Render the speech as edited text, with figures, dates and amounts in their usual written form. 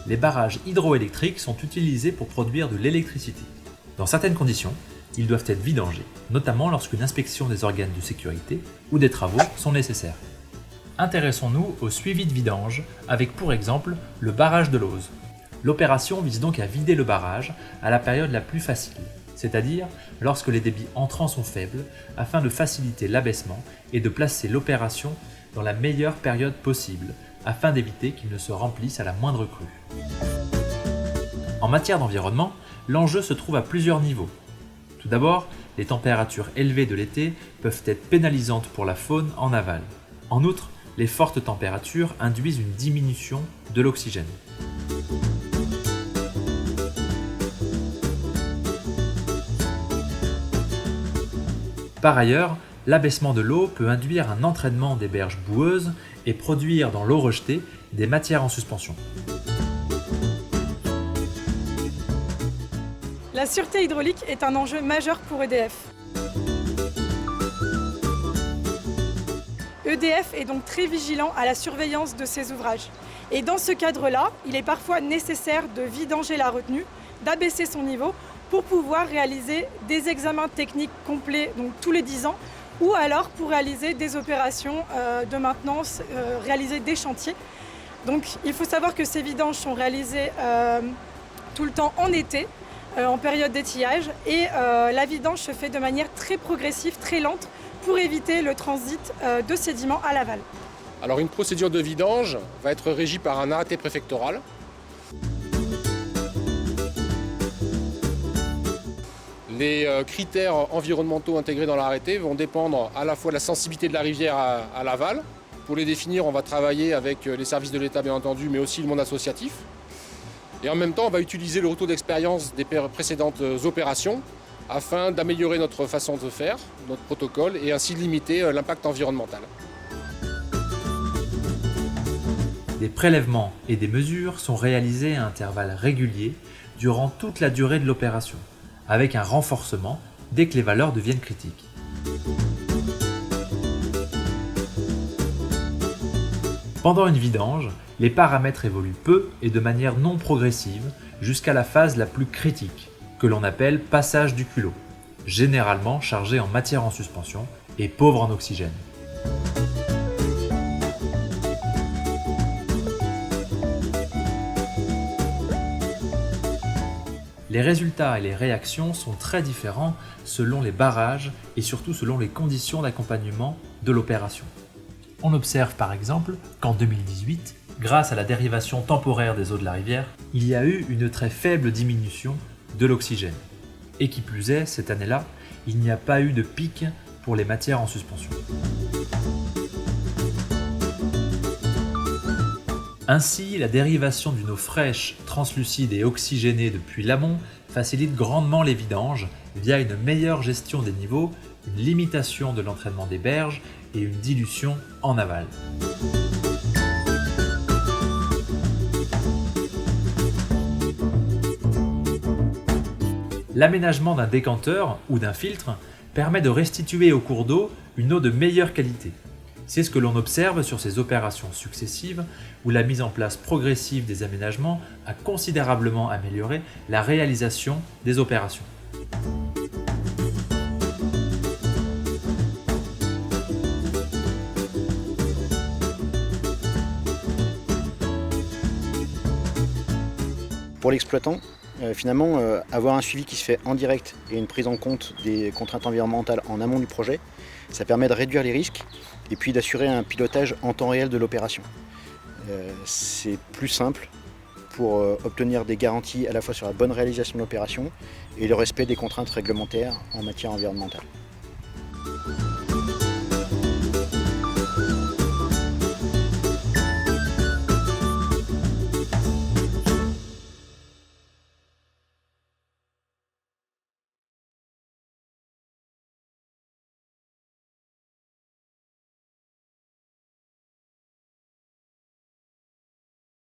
les barrages hydroélectriques sont utilisés pour produire de l'électricité. Dans certaines conditions, ils doivent être vidangés, notamment lorsqu'une inspection des organes de sécurité ou des travaux sont nécessaires. Intéressons-nous au suivi de vidange avec pour exemple le barrage de l'Auze. L'opération vise donc à vider le barrage à la période la plus facile, c'est-à-dire lorsque les débits entrants sont faibles, afin de faciliter l'abaissement et de placer l'opération dans la meilleure période possible, afin d'éviter qu'il ne se remplisse à la moindre crue. En matière d'environnement, l'enjeu se trouve à plusieurs niveaux. Tout d'abord, les températures élevées de l'été peuvent être pénalisantes pour la faune en aval. En outre, les fortes températures induisent une diminution de l'oxygène. Par ailleurs, l'abaissement de l'eau peut induire un entraînement des berges boueuses et produire dans l'eau rejetée des matières en suspension. La sûreté hydraulique est un enjeu majeur pour EDF. EDF est donc très vigilant à la surveillance de ses ouvrages. Et dans ce cadre-là, il est parfois nécessaire de vidanger la retenue, d'abaisser son niveau pour pouvoir réaliser des examens techniques complets donc tous les 10 ans ou alors pour réaliser des opérations de maintenance, réaliser des chantiers. Donc il faut savoir que ces vidanges sont réalisées tout le temps en été, en période d'étiage et la vidange se fait de manière très progressive, très lente pour éviter le transit de sédiments à l'aval. Alors une procédure de vidange va être régie par un arrêté préfectoral. Les critères environnementaux intégrés dans l'arrêté vont dépendre à la fois de la sensibilité de la rivière à l'aval. Pour les définir, on va travailler avec les services de l'État bien entendu, mais aussi le monde associatif. Et en même temps, on va utiliser le retour d'expérience des précédentes opérations afin d'améliorer notre façon de faire, notre protocole, et ainsi limiter l'impact environnemental. Des prélèvements et des mesures sont réalisés à intervalles réguliers durant toute la durée de l'opération, avec un renforcement dès que les valeurs deviennent critiques. Pendant une vidange, les paramètres évoluent peu et de manière non progressive jusqu'à la phase la plus critique, que l'on appelle passage du culot, généralement chargé en matière en suspension et pauvre en oxygène. Les résultats et les réactions sont très différents selon les barrages et surtout selon les conditions d'accompagnement de l'opération. On observe par exemple qu'en 2018, grâce à la dérivation temporaire des eaux de la rivière, il y a eu une très faible diminution de l'oxygène. Et qui plus est, cette année-là, il n'y a pas eu de pic pour les matières en suspension. Ainsi, la dérivation d'une eau fraîche, translucide et oxygénée depuis l'amont facilite grandement les vidanges via une meilleure gestion des niveaux, une limitation de l'entraînement des berges et une dilution en aval. L'aménagement d'un décanteur ou d'un filtre permet de restituer au cours d'eau une eau de meilleure qualité. C'est ce que l'on observe sur ces opérations successives où la mise en place progressive des aménagements a considérablement amélioré la réalisation des opérations. Pour l'exploitant, finalement, avoir un suivi qui se fait en direct et une prise en compte des contraintes environnementales en amont du projet, ça permet de réduire les risques et puis d'assurer un pilotage en temps réel de l'opération. C'est plus simple pour obtenir des garanties à la fois sur la bonne réalisation de l'opération et le respect des contraintes réglementaires en matière environnementale.